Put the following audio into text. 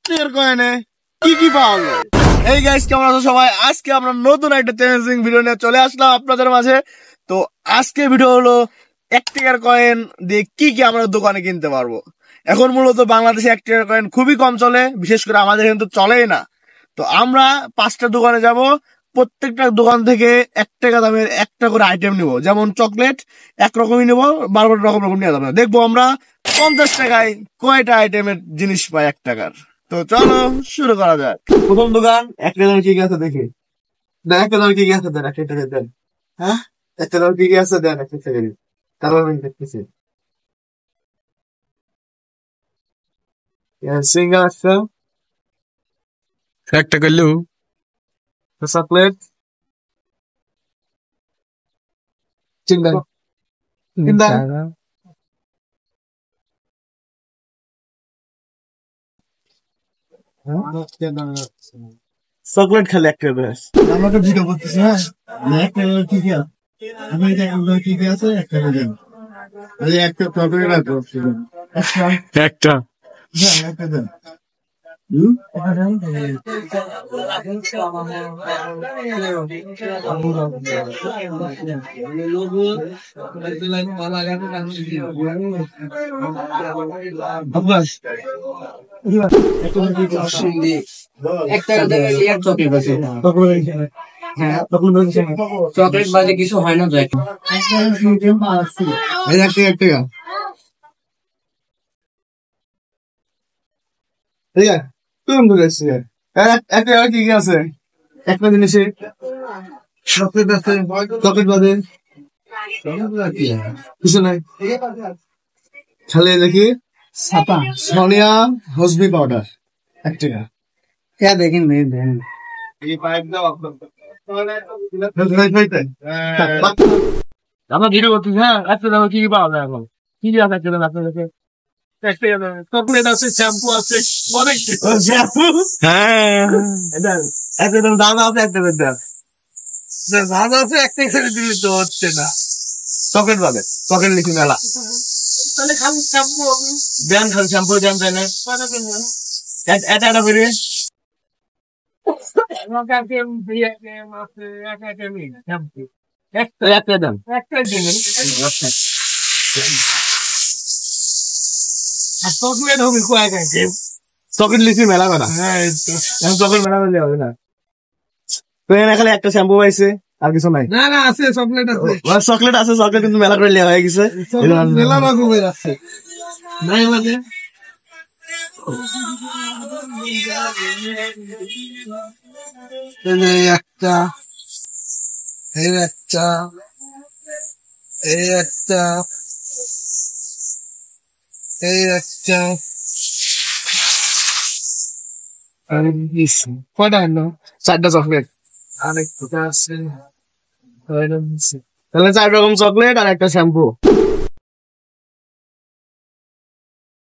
টাকার কয়েনে কি কি পাওয়া যায়। এই গাইস, কেমন আছো সবাই? আজকে আমরা নতুন একটা চ্যালেঞ্জিং ভিডিও নিয়ে চলে আসলাম আপনাদের মাঝে। তো আজকে ভিডিও হলো 1 টাকার কয়েন দিয়ে কি কি আমরা দোকানে কিনতে পারবো। এখন মূলত বাংলাদেশে 1 টাকার কয়েন খুবই কম চলে, বিশেষ করে আমাদের কিন্তু চলেই না। তো আমরা 5টা দোকানে যাব, প্রত্যেকটা দোকান থেকে 1 টাকা দামের একটা করে আইটেম নিব। যেমন চকলেট একরকমই নিব, বারবার রকম রকম নিয়ে যাবো না। দেখবো আমরা 50 টাকায় কয়টা আইটেমের জিনিস পাই 1 টাকার। তো চলো শুরু করা যাক। প্রথম দোকান, 1 টাকার কি কি আছে দেখি। দেন 1 টাকার কি কি আছে, দেন 1 টাকা দেন। হ্যাঁ, 1 টাকার কি কি আছে দেন 1 টাকা দিন। তারপর আমি দেখতেছি। সিঙ্গার আছে, 1 টাকা লু চকলেট, চিন্তা চিন্তা চকলেট খালি 1 টাকা করে আছে। আমরা তো ভিডিও করতেছি। হ্যাঁ, 1 টাকার কি কি আছে, আমি এটা কি কি আছে 1 টাকা দেন। এই একটা চকলেট আছে, একটা হ্যাঁ 1 টাকা দেন। চকলেট বাজে কিছু হয় না তো এখন। এই 1 টাকা ঠিক আছে, তুমি বুঝেছি। 1 টাকা কি কি আছে? একটা জিনিসে চকলেট আছে, চকলেট বাদে কিছু নাই। খালি দেখি সোনিয়া হসবি পাউডার 1 টাকা। क्या देखेंगे এই পাইপ দাও আমরা ভিডিও করতেছি। হ্যাঁ, 1 টাকা কি কি পাওয়া যায় এখন? কি কি আছে 1 টাকা আপনার কাছে? 1 টাকা চকলেট আছে, শ্যাম্পু আছে, অনেক কিছু। হ্যাঁ, এটা 1 টাকা দাম আছে, 1 টাকা দাম ভালো আছে। 1 টাকা ছেড়ে দিলে তো হচ্ছে না। চকলেট বাদে। চকলেট লিখি মেলা তাহলে খালি শ্যাম্পু আমি দেন, খালি শ্যাম্পু দেন তাই না? এটা করে আমাকে আছে 1 টাকা শ্যাম্পু 1 টাকা দেন। একটা দিন আর চকলেট হবে কয়েক আইটেম। চকলেট লিখি মেলা করা, হ্যাঁ, চকলেট মেলা করলে হবে না। তো এখানে খালি একটা শ্যাম্পু পাইছে, আর কিছু নাই। না না আছে, চকলেট আছে, চকলেট আছে, চকলেট কিন্তু মেলা করে নেওয়া হয়ে গেছে। মেলা রকমের আছে। নাই মানে একটা, এই একটা, এই একটা, এই একটা, কয়টা হলো? 4টা চকলেট, আরেকটা আছে, তাহলে 4 রকম চকলেট আর একটা শ্যাম্পু।